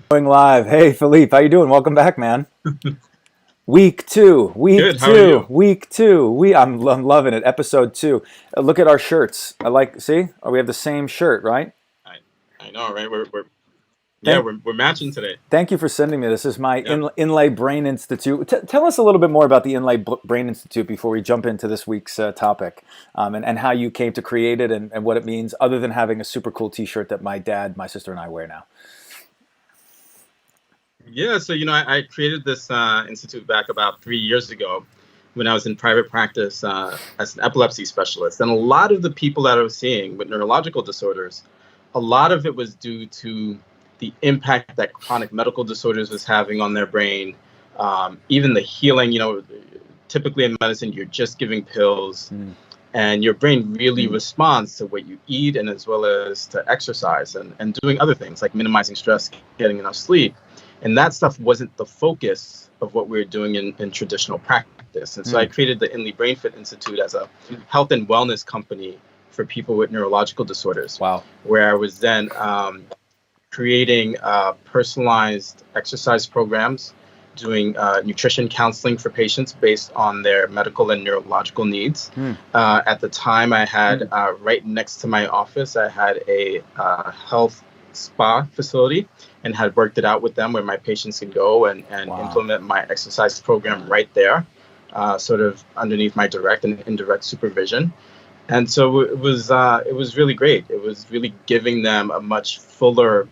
Going live. Hey, Philippe, how you doing? Welcome back, man. Week two, week Good. How are two, you? week two. I'm loving it. Episode two. Look at our shirts. See? Oh, we have the same shirt, right? I I know, right? We're yeah, Thank we're matching today. thank you for sending me. This is my Yeah. Inlay Brain Institute. Tell us a little bit more about the Brain Institute before we jump into this week's topic, and how you came to create it and what it means, other than having a super cool T-shirt that my dad, my sister, and I wear now. Yeah. So I created this institute back about 3 years ago when I was in private practice as an epilepsy specialist, and a lot of the people that I was seeing with neurological disorders, a lot of it was due to the impact that chronic medical disorders was having on their brain. Even the healing. Typically in medicine, you're just giving pills. Mm. And your brain really responds to what you eat and as well as to exercise and doing other things like minimizing stress, getting enough sleep. And that stuff wasn't the focus of what we were doing in traditional practice. And so I Mm. created the Inlay Brain Fit Institute as a health and wellness company for people with neurological disorders, Wow. where I was then creating personalized exercise programs, doing nutrition counseling for patients based on their medical and neurological needs. Mm. At the time, I had right next to my office, I had a health spa facility and had worked it out with them where my patients can go and Wow. implement my exercise program right there, sort of underneath my direct and indirect supervision. And so it was really great. It was really giving them a much fuller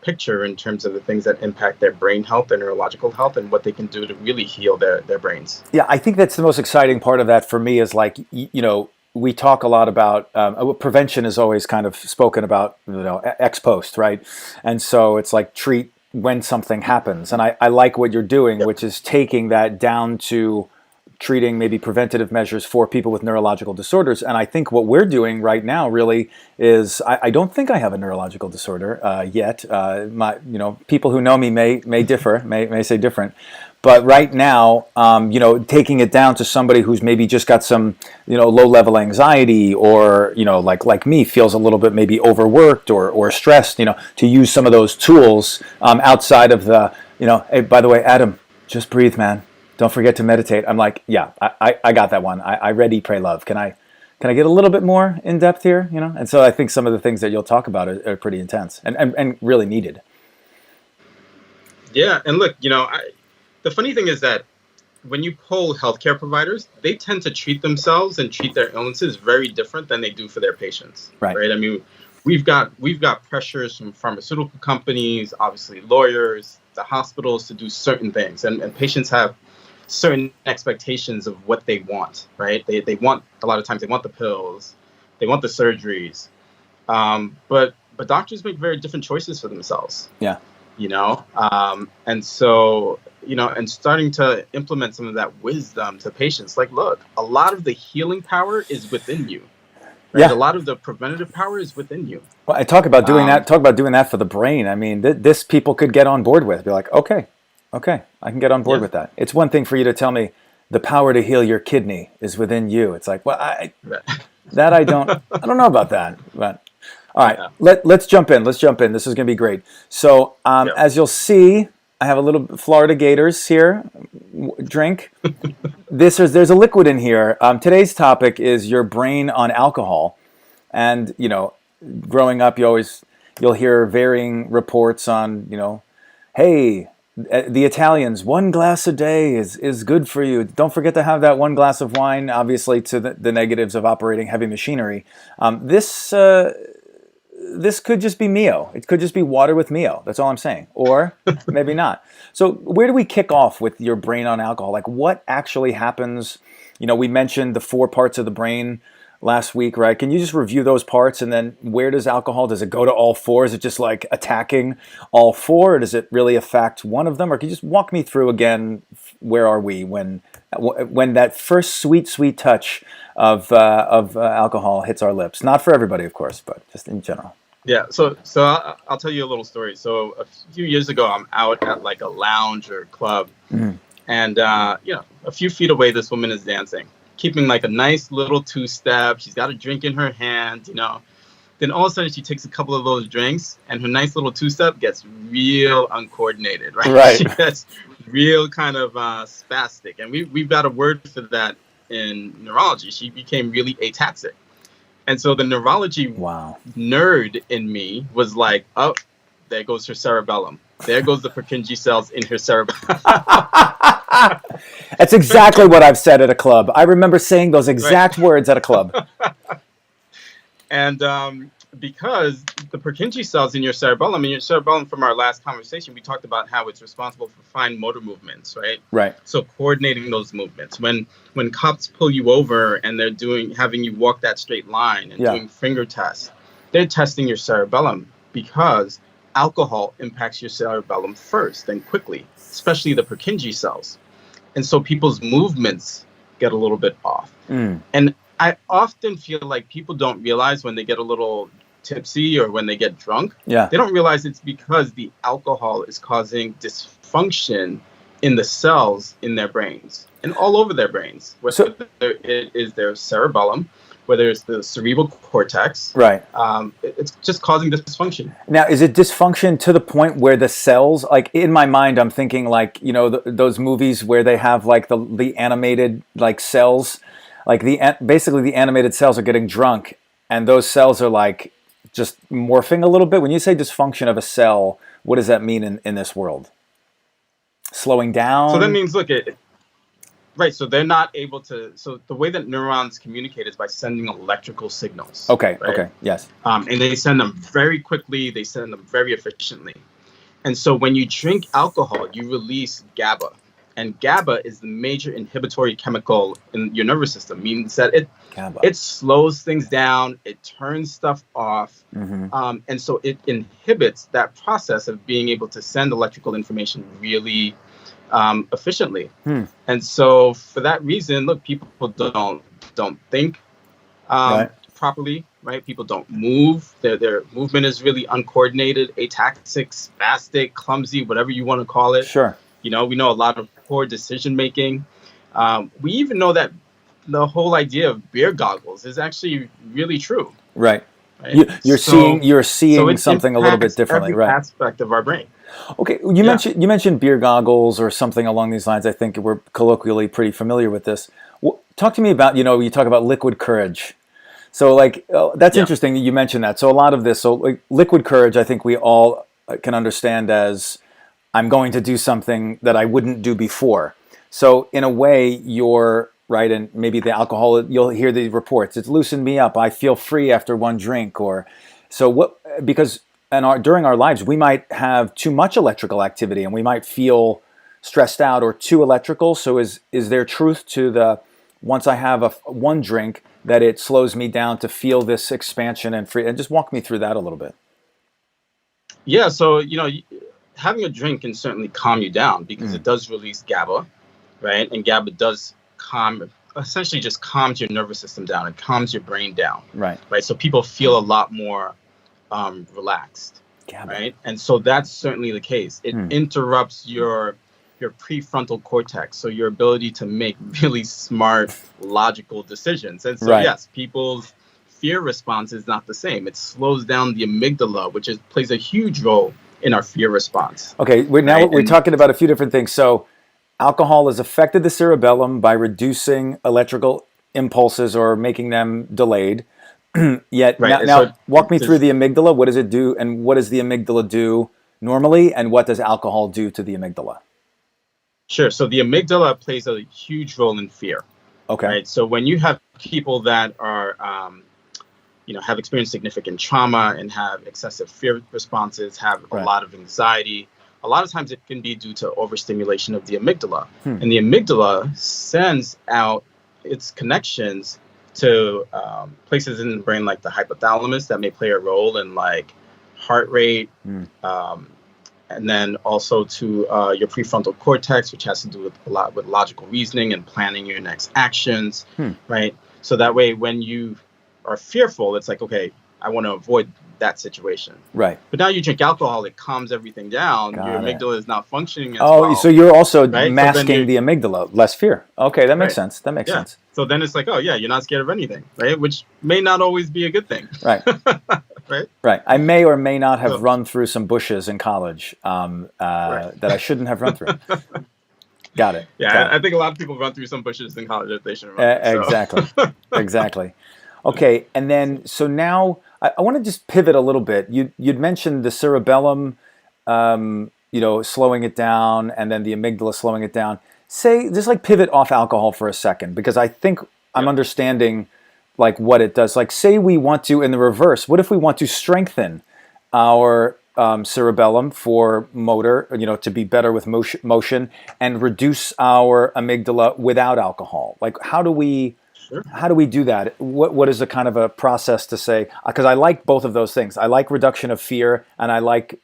picture in terms of the things that impact their brain health, their neurological health, and what they can do to really heal their brains. Yeah, I think that's the most exciting part of that for me is like, we talk a lot about prevention is always kind of spoken about, ex post, right? And so it's like treat when something happens. And I like what you're doing, Yep. which is taking that down to treating maybe preventative measures for people with neurological disorders. And I think what we're doing right now really is I don't think I have a neurological disorder yet. People who know me may differ, may say different. But right now, taking it down to somebody who's maybe just got some, low level anxiety, or like me, feels a little bit maybe overworked or stressed. To use some of those tools outside of the, hey, by the way, Adam, just breathe, man. Don't forget to meditate. I'm like, yeah, I got that one. I read Eat, Pray, Love. Can I get a little bit more in depth here? And so I think some of the things that you'll talk about are pretty intense and really needed. Yeah, and look, the funny thing is that when you poll healthcare providers, they tend to treat themselves and treat their illnesses very different than they do for their patients, Right. right? I mean, we've got pressures from pharmaceutical companies, obviously lawyers, the hospitals to do certain things, and patients have certain expectations of what they want, right? They want, a lot of times they want the pills, they want the surgeries, but doctors make very different choices for themselves, Yeah. and so and starting to implement some of that wisdom to patients, like, look, a lot of the healing power is within you, right? A Yeah. lot of the preventative power is within you. Well, I talk about doing that. um Talk about doing that for the brain. I mean, this people could get on board with. Be like, okay, I can get on board yeah. with that. It's one thing for you to tell me the power to heal your kidney is within you. It's like, well, I don't know about that. But all right, Yeah. let's jump in. Let's jump in. This is going to be great. So, Yeah. as you'll see, I have a little Florida Gators here. Drink. There's a liquid in here. Today's topic is your brain on alcohol, and growing up, you'll hear varying reports on hey, the Italians, one glass a day is good for you. Don't forget to have that one glass of wine. Obviously, to the negatives of operating heavy machinery. This could just be Mio. It could just be water with Mio. That's all I'm saying. Or maybe not. So where do we kick off with your brain on alcohol? Like, what actually happens? We mentioned the four parts of the brain last week, right? Can you just review those parts, and then where does alcohol, does it go to all four? Is it just like attacking all four, or does it really affect one of them? Or can you just walk me through again, where are we when that first sweet touch of alcohol hits our lips? Not for everybody, of course, but just in general. Yeah, so I'll tell you a little story. So a few years ago, I'm out at like a lounge or club, Mhm. and a few feet away, this woman is dancing, keeping like a nice little two-step. She's got a drink in her hand, Then all of a sudden she takes a couple of those drinks and her nice little two-step gets real uncoordinated, right? Right. She gets real kind of spastic. And we've got a word for that in neurology. She became really ataxic. And so the neurology nerd in me was like, oh, there goes her cerebellum. There goes the Purkinje cells in her cerebellum. That's exactly what I've said at a club. I remember saying those exact words at a club. And because the Purkinje cells in your cerebellum, from our last conversation, we talked about how it's responsible for fine motor movements, right? Right. So coordinating those movements. When cops pull you over and they're having you walk that straight line and doing finger tests, they're testing your cerebellum because alcohol impacts your cerebellum first and quickly, especially the Purkinje cells. And so people's movements get a little bit off. And I often feel like people don't realize when they get a little tipsy or when they get drunk, they don't realize it's because the alcohol is causing dysfunction in the cells in their brains and all over their brains, whether it is their cerebellum, whether it's the cerebral cortex. Right. It's just causing dysfunction. Now, is it dysfunction to the point where the cells, like in my mind, I'm thinking like, you know, those movies where they have like the animated like cells, like basically the animated cells are getting drunk and those cells are like just morphing a little bit. When you say dysfunction of a cell, what does that mean in this world? Slowing down? So that means, look, so they're not able to, so the way that neurons communicate is by sending electrical signals. Okay, right? okay, yes. And they send them very quickly, they send them very efficiently. And so when you drink alcohol, you release GABA. And GABA is the major inhibitory chemical in your nervous system, means that it slows things down, it turns stuff off, and so it inhibits that process of being able to send electrical information really efficiently. And so for that reason, look, people don't think properly, right? People don't move. Their movement is really uncoordinated, ataxic, spastic, clumsy, whatever you want to call it. Sure. You know, we know a lot of poor decision making. We even know that the whole idea of beer goggles is actually really true. Right. You're seeing something a little bit differently, every right? Aspect of our brain. Okay, you mentioned beer goggles or something along these lines. I think we're colloquially pretty familiar with this. Talk to me about, you talk about liquid courage. So like that's interesting that you mentioned that. So a lot of this, like liquid courage, I think we all can understand as I'm going to do something that I wouldn't do before. So in a way, you're right, and maybe the alcohol, you'll hear the reports. It's loosened me up. I feel free after one drink. Because during our lives, we might have too much electrical activity and we might feel stressed out or too electrical. So is there truth to once I have one drink that it slows me down to feel this expansion and free? And just walk me through that a little bit. Yeah, so, having a drink can certainly calm you down because it does release GABA, right? And GABA does essentially just calms your nervous system down. It calms your brain down, right? So people feel a lot more relaxed, GABA. Right? And so that's certainly the case. It interrupts your prefrontal cortex, so your ability to make really smart, logical decisions. And so yes, people's fear response is not the same. It slows down the amygdala, which plays a huge role in our fear response. Okay, we're talking about a few different things. So alcohol has affected the cerebellum by reducing electrical impulses or making them delayed. Now walk me through the amygdala. What does it do, and what does the amygdala do normally, and what does alcohol do to the amygdala? Sure. So the amygdala plays a huge role in fear. Okay. Right. So when you have people that are have experienced significant trauma and have excessive fear responses, have a lot of anxiety. A lot of times it can be due to overstimulation of the amygdala. And the amygdala sends out its connections to places in the brain like the hypothalamus that may play a role in like heart rate, and then also to your prefrontal cortex, which has to do with a lot with logical reasoning and planning your next actions, right? So that way when you are fearful, it's like, okay, I want to avoid that situation. Right. But now you drink alcohol, it calms everything down. Your amygdala is not functioning as well. So you're also masking the amygdala, less fear. Okay, that makes sense. That makes sense. So then it's like, oh yeah, you're not scared of anything, right? Which may not always be a good thing. Right. right? Right. I may or may not have So, run through some bushes in college right. that I shouldn't have run through. Got it. Yeah, Got it. I think a lot of people run through some bushes in college that they shouldn't run through. So, Exactly. Exactly. Okay. And then, so now I want to just pivot a little bit. You'd mentioned the cerebellum, slowing it down, and then the amygdala slowing it down. Say, just like pivot off alcohol for a second, because I think I'm yeah, understanding like what it does. Like, say we want to, in the reverse, what if we want to strengthen our cerebellum for motor, to be better with motion and reduce our amygdala without alcohol? Like, sure. how do we do that? What is the kind of a process to say? Because I like both of those things. I like reduction of fear, and I like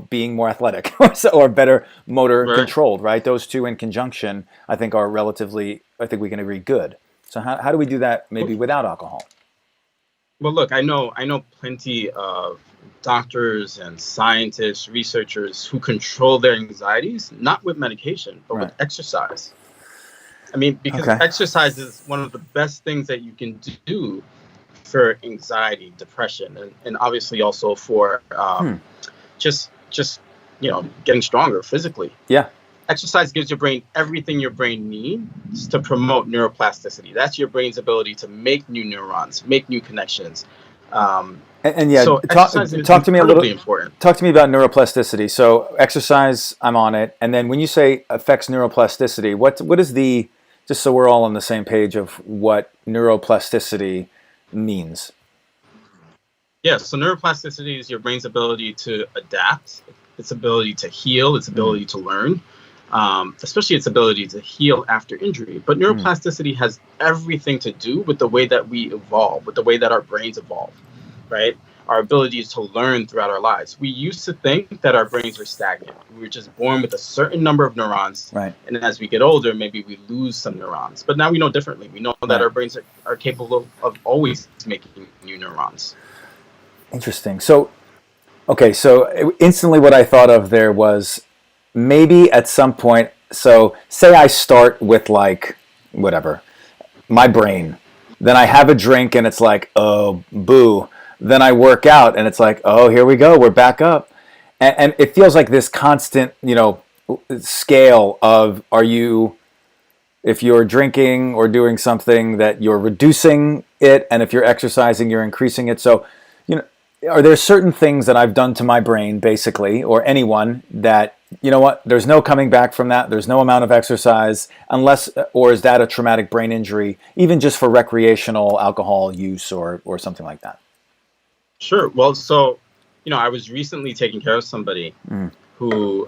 being more athletic or better motor Right. controlled. Right, those two in conjunction, I think, are relatively. I think we can agree good. So how do we do that maybe without alcohol? Well, look, I know plenty of doctors and scientists, researchers who control their anxieties not with medication, but with Right. exercise. I mean, because Okay. exercise is one of the best things that you can do for anxiety, depression, and obviously also for Hmm. just getting stronger physically. Yeah. Exercise gives your brain everything your brain needs to promote neuroplasticity. That's your brain's ability to make new neurons, make new connections. Um, And yeah, so exercise is talk to me a incredibly little. important. Talk to me about neuroplasticity. So exercise, I'm on it. And then when you say affects neuroplasticity, what is the, just so we're all on the same page of what neuroplasticity means? Yeah, so neuroplasticity is your brain's ability to adapt, its ability to heal, its Mm, ability to learn, especially its ability to heal after injury. But mm, neuroplasticity has everything to do with the way that we evolve, with the way that our brains evolve, right? Our abilities to learn throughout our lives. We used to think that our brains were stagnant. We were just born with a certain number of neurons. right, And as we get older, maybe we lose some neurons. But now we know differently. We know that right. our brains are capable of always making new neurons. Interesting. So, okay, so instantly what I thought of there was maybe at some point, so say I start with like, whatever, my brain. Then I have a drink and it's like, oh, boo. Then I work out and it's like, oh, here we go. We're back up. And it feels like this constant, scale of if you're drinking or doing something that you're reducing it. And if you're exercising, you're increasing it. So, you know, are there certain things that I've done to my brain, basically, or anyone that, you know what, there's no coming back from that. There's no amount of exercise unless, or is that a traumatic brain injury, even just for recreational alcohol use or something like that? Sure. Well, so, I was recently taking care of somebody Mm, who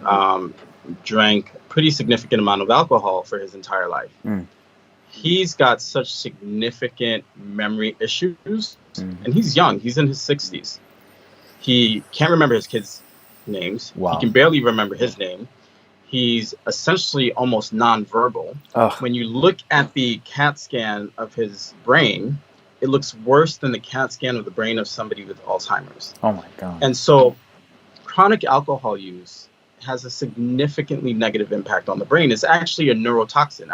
drank a pretty significant amount of alcohol for his entire life. mm, He's got such significant memory issues, mm. and he's young. He's in his 60s. He can't remember his kids' names. He Wow. can barely remember his name. He's essentially almost nonverbal. Oh, When you look at the CAT scan of his brain, it looks worse than the CAT scan of the brain of somebody with Alzheimer's. oh my God. And so chronic alcohol use has a significantly negative impact on the brain. It's actually a neurotoxin.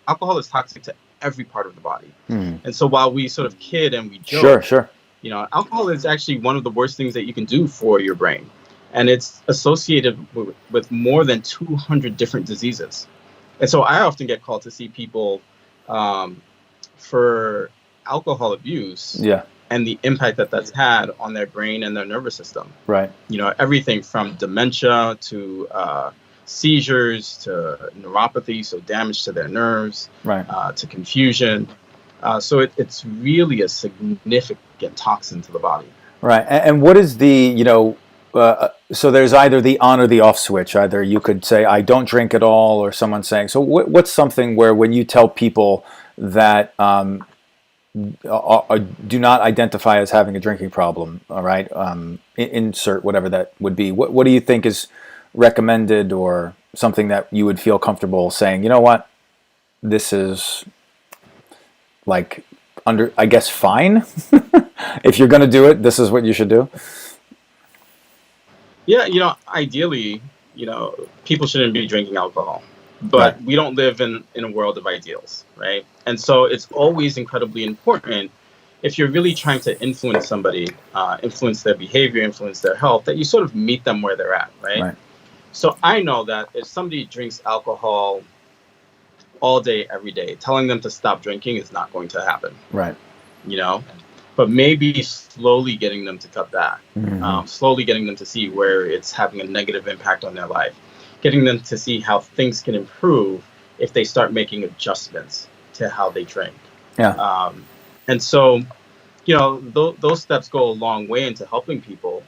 Alcohol is toxic to every part of the body. Mm. And so while we sort of kid and we Sure, joke, sure. alcohol is actually one of the worst things that you can do for your brain. And it's associated with more than 200 different diseases. And so I often get called to see people for alcohol abuse Yeah, and the impact that that's had on their brain and their nervous system. right, Everything from dementia to seizures to neuropathy, so damage to their nerves, right. to confusion. So it's really a significant toxin to the body. Right. And what is so there's either the on or the off switch. Either you could say, I don't drink at all, or someone saying, so what's something where when you tell people that do not identify as having a drinking problem, all right, insert whatever that would be, what do you think is recommended or something that you would feel comfortable saying, you know what, this is like I guess, fine. If you're going to do it, this is what you should do. Yeah, ideally, people shouldn't be drinking alcohol, Right. but we don't live in a world of ideals, right? And so it's always incredibly important if you're really trying to influence somebody, influence their behavior, influence their health, that you sort of meet them where they're at, right? Right. So I know that if somebody drinks alcohol all day, every day, telling them to stop drinking is not going to happen. Right. You know, but maybe slowly getting them to cut back, slowly getting them to see where it's having a negative impact on their life, getting them to see how things can improve if they start making adjustments to how they drink. Yeah. And so, those steps go a long way into helping people,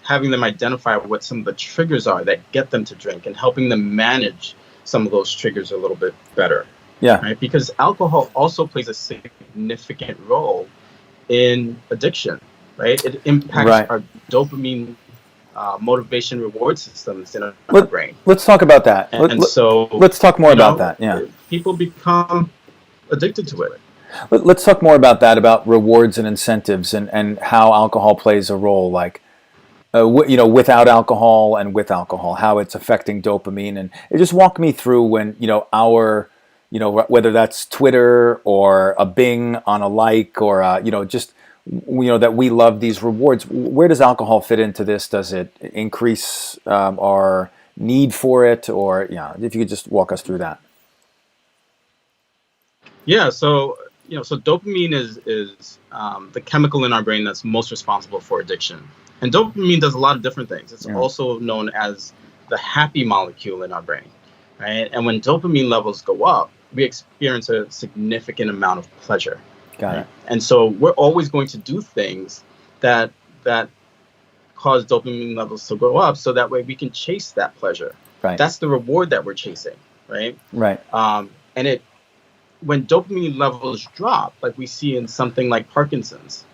having them identify what some of the triggers are that get them to drink and helping them manage some of those triggers a little bit better. Yeah. Right? Because alcohol also plays a significant role in addiction, right? It impacts our dopamine motivation reward systems in our brain. Let's talk about that. And so let's talk more about that. Yeah. People become addicted to it. Let's talk more about that, about rewards and incentives and how alcohol plays a role, like, without alcohol and with alcohol, how it's affecting dopamine. And just walk me through when, whether that's Twitter or a Bing on a like or, that we love these rewards. Where does alcohol fit into this? Does it increase our need for it? Or, if you could just walk us through that. Yeah. So dopamine is the chemical in our brain that's most responsible for addiction. And dopamine does a lot of different things. It's also known as the happy molecule in our brain, right? And when dopamine levels go up, we experience a significant amount of pleasure. Got it. And so we're always going to do things that cause dopamine levels to go up, so that way we can chase that pleasure. Right. That's the reward that we're chasing, right? Right. And when dopamine levels drop, like we see in something like Parkinson's,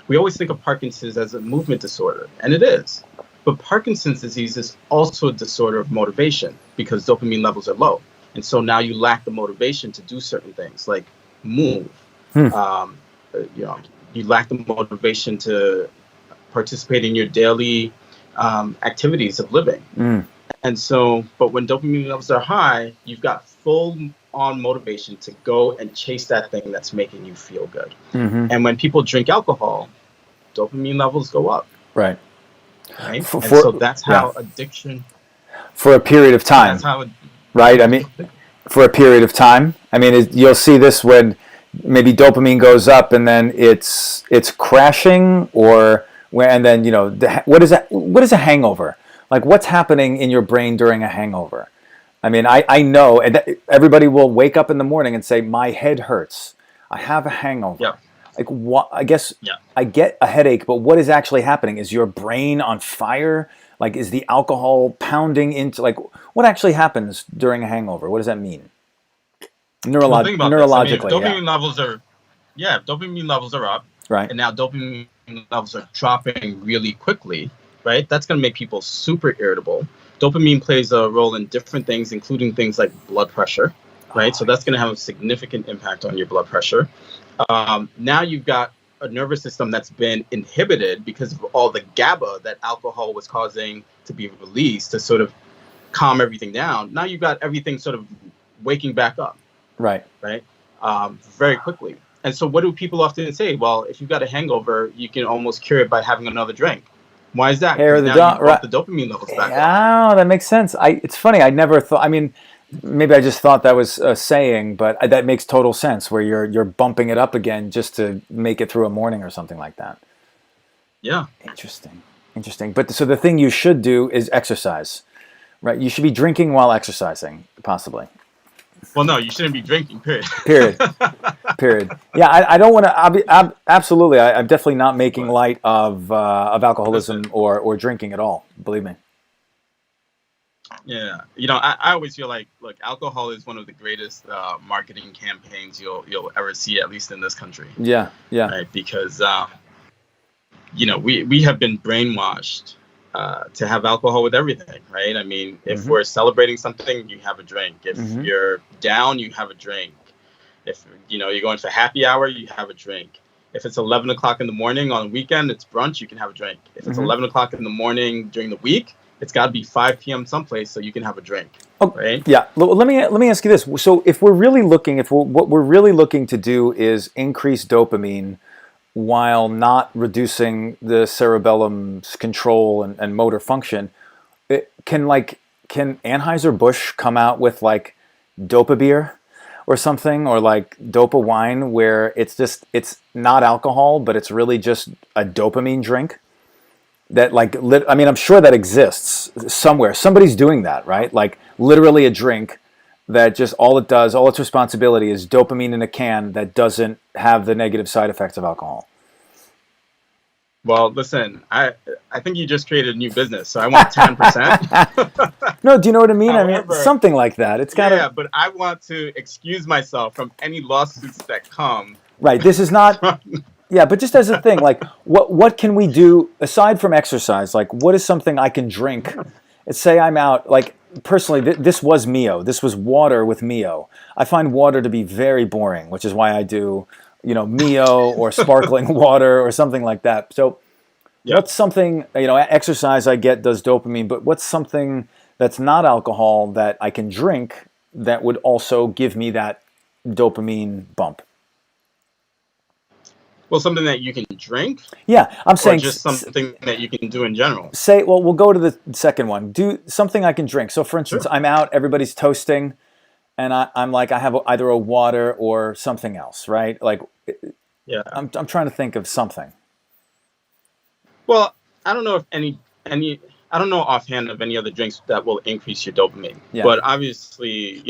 we always think of Parkinson's as a movement disorder, and it is. But Parkinson's disease is also a disorder of motivation because dopamine levels are low. And so now you lack the motivation to do certain things like move. You lack the motivation to participate in your daily activities of living. And so, but when dopamine levels are high, you've got full on motivation to go and chase that thing that's making you feel good. And when people drink alcohol, dopamine levels go up. Right. And so that's how addiction. For a period of time. That's how. Right. I mean, for a period of time. I mean, you'll see this when maybe dopamine goes up and then it's crashing, and then what is a hangover? Like, what's happening in your brain during a hangover? I mean, I know, and everybody will wake up in the morning and say, my head hurts. I have a hangover. Yeah. Like, what? I guess I get a headache, but what is actually happening? Is your brain on fire? Like, is the alcohol pounding into, like, what actually happens during a hangover? What does that mean? Neurologically. Dopamine levels are up. Right. And now dopamine levels are dropping really quickly, right? That's going to make people super irritable. Dopamine plays a role in different things, including things like blood pressure, right? So that's going to have a significant impact on your blood pressure. Now you've got a nervous system that's been inhibited because of all the GABA that alcohol was causing to be released to sort of calm everything down. Now you've got everything sort of waking back up. Right. Very quickly. And so what do people often say? Well, if you've got a hangover, you can almost cure it by having another drink. Why is that? Because now you brought the dopamine levels back up. Oh, that makes sense. It's funny. I never thought. I mean, maybe I just thought that was a saying, but that makes total sense. Where you're bumping it up again just to make it through a morning or something like that. Yeah. Interesting. But so the thing you should do is exercise, right? You should be drinking while exercising, possibly. Well, no, you shouldn't be drinking. Period. Yeah, I don't want to. Absolutely, I'm definitely not making light of alcoholism or drinking at all. Believe me. Yeah, I always feel like, look, alcohol is one of the greatest marketing campaigns you'll ever see, at least in this country. Yeah. Right, because we have been brainwashed to have alcohol with everything, right? I mean, if we're celebrating something, you have a drink. If you're down, you have a drink. If you're going for happy hour, you have a drink. If it's 11 o'clock in the morning on a weekend, it's brunch, you can have a drink. If it's 11 o'clock in the morning during the week, it's got to be 5 p.m. someplace so you can have a drink, Oh, right? yeah. Let me ask you this. So if we're really looking, what we're really looking to do is increase dopamine while not reducing the cerebellum's control and motor function, can Anheuser-Busch come out with like dopa beer or something, or like dopa wine, where it's not alcohol, but it's really just a dopamine drink? That like I mean, I'm sure that exists somewhere. Somebody's doing that, right? Like literally a drink that just all it does, all its responsibility is dopamine in a can that doesn't have the negative side effects of alcohol. Well, listen, I think you just created a new business, so I want 10%. No, do you know what I mean? I mean, However, something like that. It's got to. yeah, but I want to excuse myself from any lawsuits that come. Right. This is not. Yeah, but just as a thing, like what can we do aside from exercise? Like, what is something I can drink? Let's say I'm out. Like personally, this was Mio. This was water with Mio. I find water to be very boring, which is why I do, Mio or sparkling water or something like that. So, Yeah. what's something, exercise I get does dopamine, but what's something that's not alcohol that I can drink that would also give me that dopamine bump? Well, something that you can drink, Yeah, I'm or saying just something that you can do in general. well, we'll go to the second one. Do something I can drink. So, for instance, Sure. I'm out, everybody's toasting, and I'm like, I have either a water or something else, right? Like, Yeah. I'm trying to think of something. Well, I don't know if I don't know offhand of any other drinks that will increase your dopamine. Yeah. But obviously,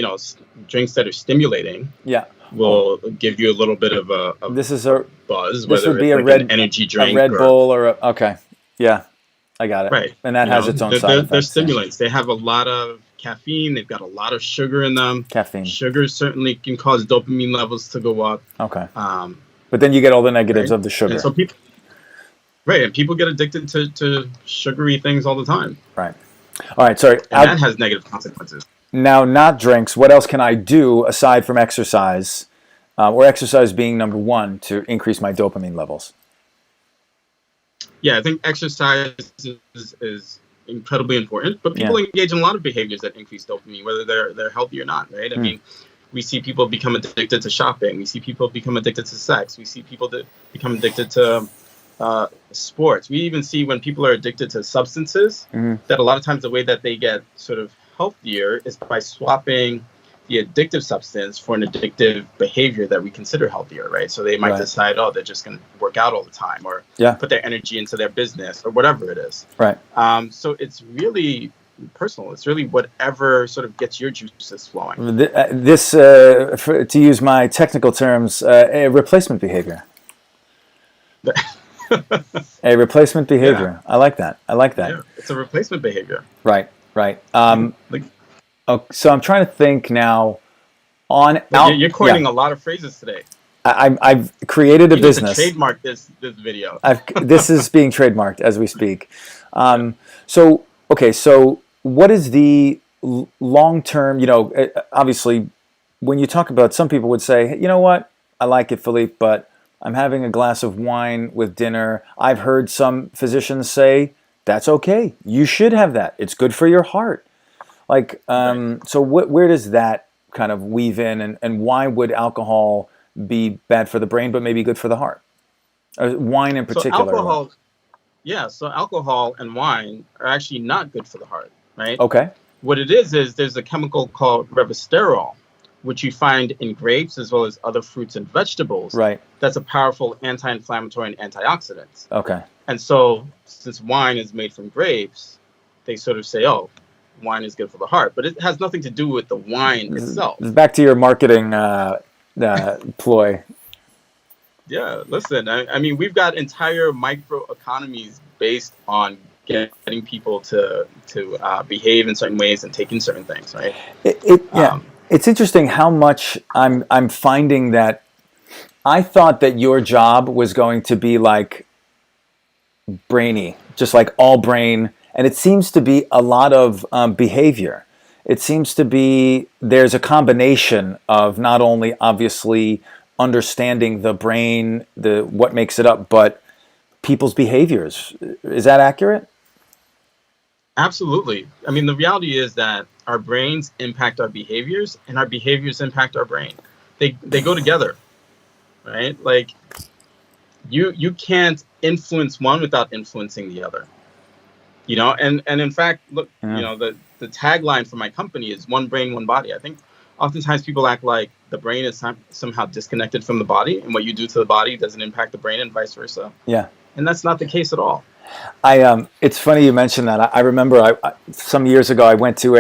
drinks that are stimulating Yeah. will give you a little bit of a This is a buzz, this whether would be it's a like an energy drink, Red or, Bull or okay. Yeah, I got it. right. And that has its own side They're effects. stimulants. They have a lot of caffeine. They've got a lot of sugar in them. Caffeine. Sugar certainly can cause dopamine levels to go up. Okay. But then you get all the negatives Right? of the sugar. And so people get addicted to sugary things all the time. Right. All right. Sorry. And that has negative consequences. Now, not drinks. What else can I do aside from exercise, or exercise being number one to increase my dopamine levels? Yeah, I think exercise is incredibly important, but people engage in a lot of behaviors that increase dopamine, whether they're healthy or not, right? I mean, we see people become addicted to shopping. We see people become addicted to sex. We see people that become addicted to sports. We even see when people are addicted to substances, that a lot of times the way that they get sort of healthier is by swapping the addictive substance for an addictive behavior that we consider healthier, right? So they might decide, they're just going to work out all the time, or put their energy into their business, or whatever it is. Right. So it's really personal. It's really whatever sort of gets your juices flowing. This, to use my technical terms, a replacement behavior. A replacement behavior. Yeah. I like that. Yeah, it's a replacement behavior. Right. So I'm trying to think now. You're coining a lot of phrases today. I've created a business. To trademark this video. This is being trademarked as we speak. So what is the long-term? Obviously, when you talk about, some people would say, hey, you know what, I like it, Philippe, but I'm having a glass of wine with dinner. I've heard some physicians say that's okay. You should have that. It's good for your heart. Like, so where does that kind of weave in, and why would alcohol be bad for the brain, but maybe good for the heart? Wine in particular. So alcohol and wine are actually not good for the heart, right? Okay. What it is there's a chemical called resveratrol, which you find in grapes as well as other fruits and vegetables. Right. That's a powerful anti-inflammatory and antioxidant. Okay. And so, since wine is made from grapes, they sort of say, wine is good for the heart, but it has nothing to do with the wine itself. Back to your marketing ploy. Yeah, listen, I mean, we've got entire microeconomies based on getting people to behave in certain ways and taking certain things, right? It's interesting how much I'm finding that I thought that your job was going to be like brainy, just like all brain. And it seems to be a lot of behavior. It seems to be there's a combination of not only obviously understanding the brain, what makes it up, but people's behaviors. Is that accurate? Absolutely. I mean, the reality is that our brains impact our behaviors, and our behaviors impact our brain. They go together, right? Like you can't influence one without influencing the other. And in fact, look, Yeah. the tagline for my company is one brain, one body. I think oftentimes people act like the brain is somehow disconnected from the body, and what you do to the body doesn't impact the brain, and vice versa. Yeah. And that's not the case at all. It's funny you mentioned that. I remember some years ago I went to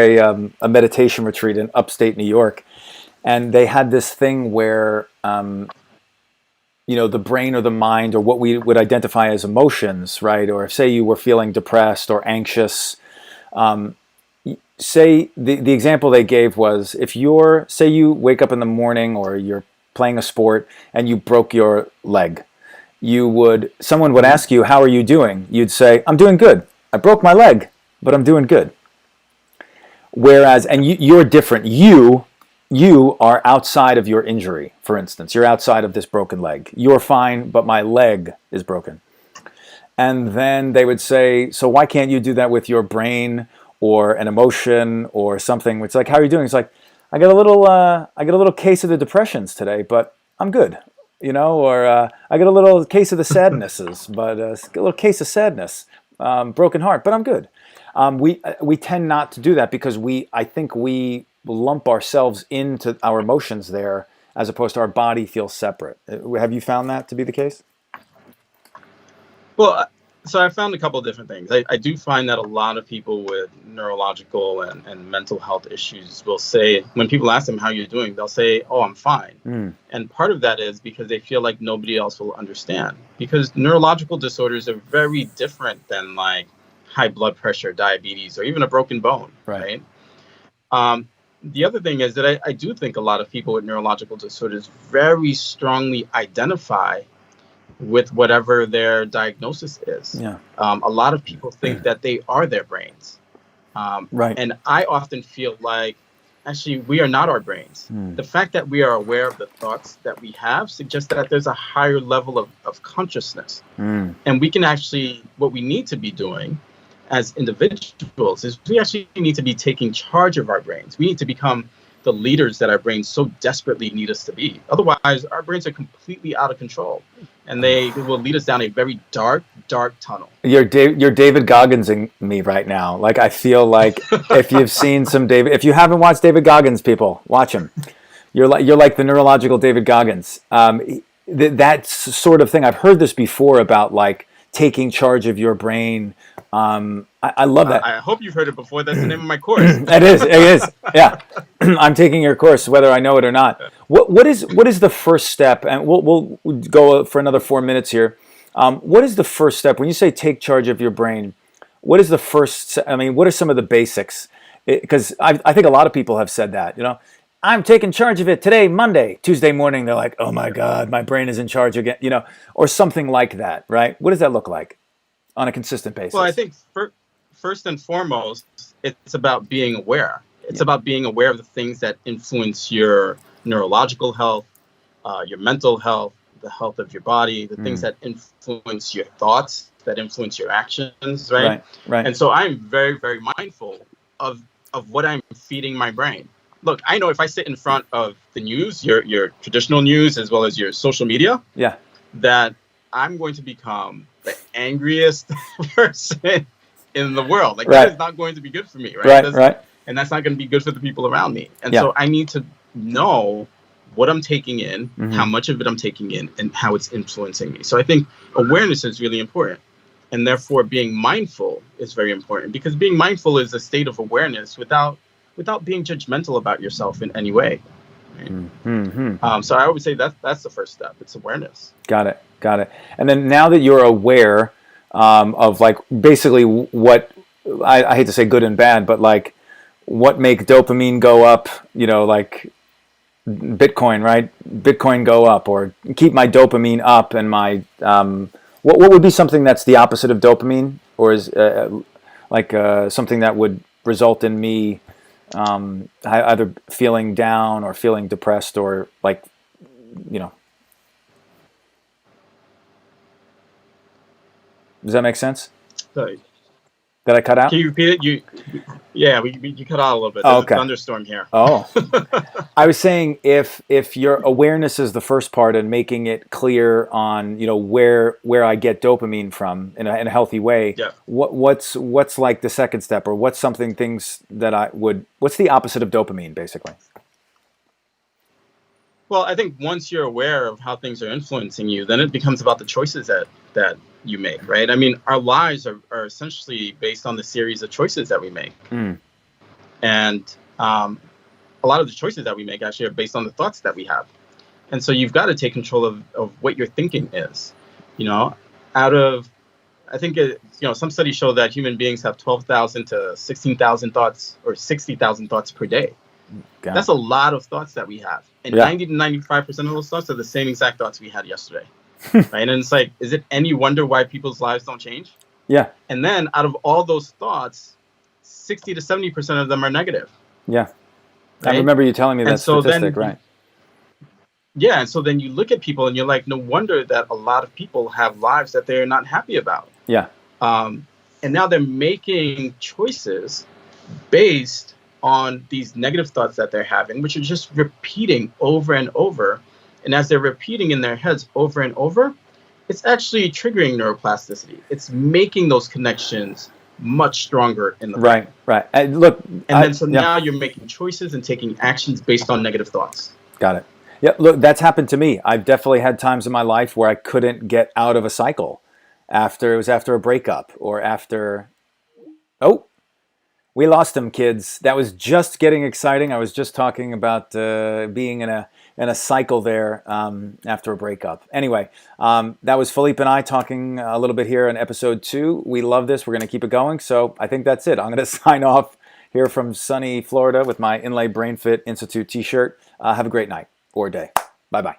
a meditation retreat in upstate New York, and they had this thing where the brain or the mind or what we would identify as emotions, right? Or say you were feeling depressed or anxious. Say the example they gave was if say you wake up in the morning or you're playing a sport and you broke your leg, someone would ask you, how are you doing? You'd say, I'm doing good. I broke my leg, but I'm doing good. Whereas, and you're different. You are outside of your injury, for instance. You're outside of this broken leg. You're fine, but my leg is broken. And then they would say, so why can't you do that with your brain or an emotion or something? It's like, how are you doing? It's like, I got a little case of the depressions today, but I'm good. Or I got a little case of the sadnesses, but a little case of sadness, broken heart, but I'm good. We tend not to do that because I think we lump ourselves into our emotions there as opposed to our body feels separate. Have you found that to be the case? Well, so I found a couple of different things. I do find that a lot of people with neurological and mental health issues will say, when people ask them how you're doing, they'll say, oh, I'm fine. And part of that is because they feel like nobody else will understand. Because neurological disorders are very different than like high blood pressure, diabetes, or even a broken bone, right? The other thing is that I do think a lot of people with neurological disorders very strongly identify with whatever their diagnosis is. Yeah. A lot of people think that they are their brains. Right. And I often feel like, actually, we are not our brains. The fact that we are aware of the thoughts that we have suggests that there's a higher level of consciousness. And we can actually, what we need to be doing as individuals is we actually need to be taking charge of our brains. We need to become the leaders that our brains so desperately need us to be. Otherwise, our brains are completely out of control, and they will lead us down a very dark, dark tunnel. You're David Gogginsing me right now. Like I feel like if you've seen if you haven't watched David Goggins, people watch him. You're like the neurological David Goggins. That sort of thing. I've heard this before about like taking charge of your brain. I love that. I hope you've heard it before. That's the name of my course. It is. Yeah, I'm taking your course, whether I know it or not. What is the first step? And we'll go for another 4 minutes here. What is the first step when you say take charge of your brain? What is the first? I mean, what are some of the basics? Because I think a lot of people have said that. I'm taking charge of it today, Monday, Tuesday morning. They're like, oh my God, my brain is in charge again. Or something like that, right? What does that look like on a consistent basis? Well, I think first and foremost, it's about being aware. It's about being aware of the things that influence your neurological health, your mental health, the health of your body, the things that influence your thoughts, that influence your actions, right? Right. And so I'm very, very mindful of what I'm feeding my brain. Look, I know if I sit in front of the news, your traditional news, as well as your social media, that I'm going to become the angriest person in the world. Like that is not going to be good for me, right? Right. And that's not going to be good for the people around me. And so I need to know what I'm taking in, how much of it I'm taking in, and how it's influencing me. So I think awareness is really important. And therefore being mindful is very important, because being mindful is a state of awareness without being judgmental about yourself in any way. Right? So I would say that's the first step. It's awareness. Got it. And then now that you're aware of like basically what I hate to say good and bad, but like what make dopamine go up, like Bitcoin, right? Bitcoin go up, or keep my dopamine up, and my what would be something that's the opposite of dopamine, or is something that would result in me either feeling down or feeling depressed, or like Does that make sense? Sorry. Did I cut out? Can you repeat it? Yeah, you cut out a little bit. Oh, There's okay. a thunderstorm here. Oh, I was saying if your awareness is the first part and making it clear on where I get dopamine from in a healthy way, Yeah. what's like the second step, or what's things that what's the opposite of dopamine basically? Well, I think once you're aware of how things are influencing you, then it becomes about the choices that you make, right? I mean, our lives are essentially based on the series of choices that we make. Mm. And a lot of the choices that we make actually are based on the thoughts that we have. And so you've got to take control of what your thinking is. I think some studies show that human beings have 12,000 to 16,000 thoughts or 60,000 thoughts per day. That's a lot of thoughts that we have. And 90 to 95% of those thoughts are the same exact thoughts we had yesterday. Right? And it's like, is it any wonder why people's lives don't change? Yeah. And then out of all those thoughts, 60 to 70% of them are negative. Yeah. Right? I remember you telling me that statistic, then, right? Yeah. And so then you look at people and you're like, no wonder that a lot of people have lives that they're not happy about. Yeah. And now they're making choices based on these negative thoughts that they're having, which are just repeating over and over. And as they're repeating in their heads over and over, it's actually triggering neuroplasticity. It's making those connections much stronger in the brain. Right. Now you're making choices and taking actions based on negative thoughts. Got it. Yeah, look, that's happened to me. I've definitely had times in my life where I couldn't get out of a cycle after a breakup or after. Oh, we lost him, kids. That was just getting exciting. I was just talking about being in a cycle there after a breakup. Anyway, that was Philippe and I talking a little bit here in episode 2. We love this. We're going to keep it going. So I think that's it. I'm going to sign off here from sunny Florida with my Inlay Brain Fit Institute t-shirt. Have a great night or day. Bye-bye.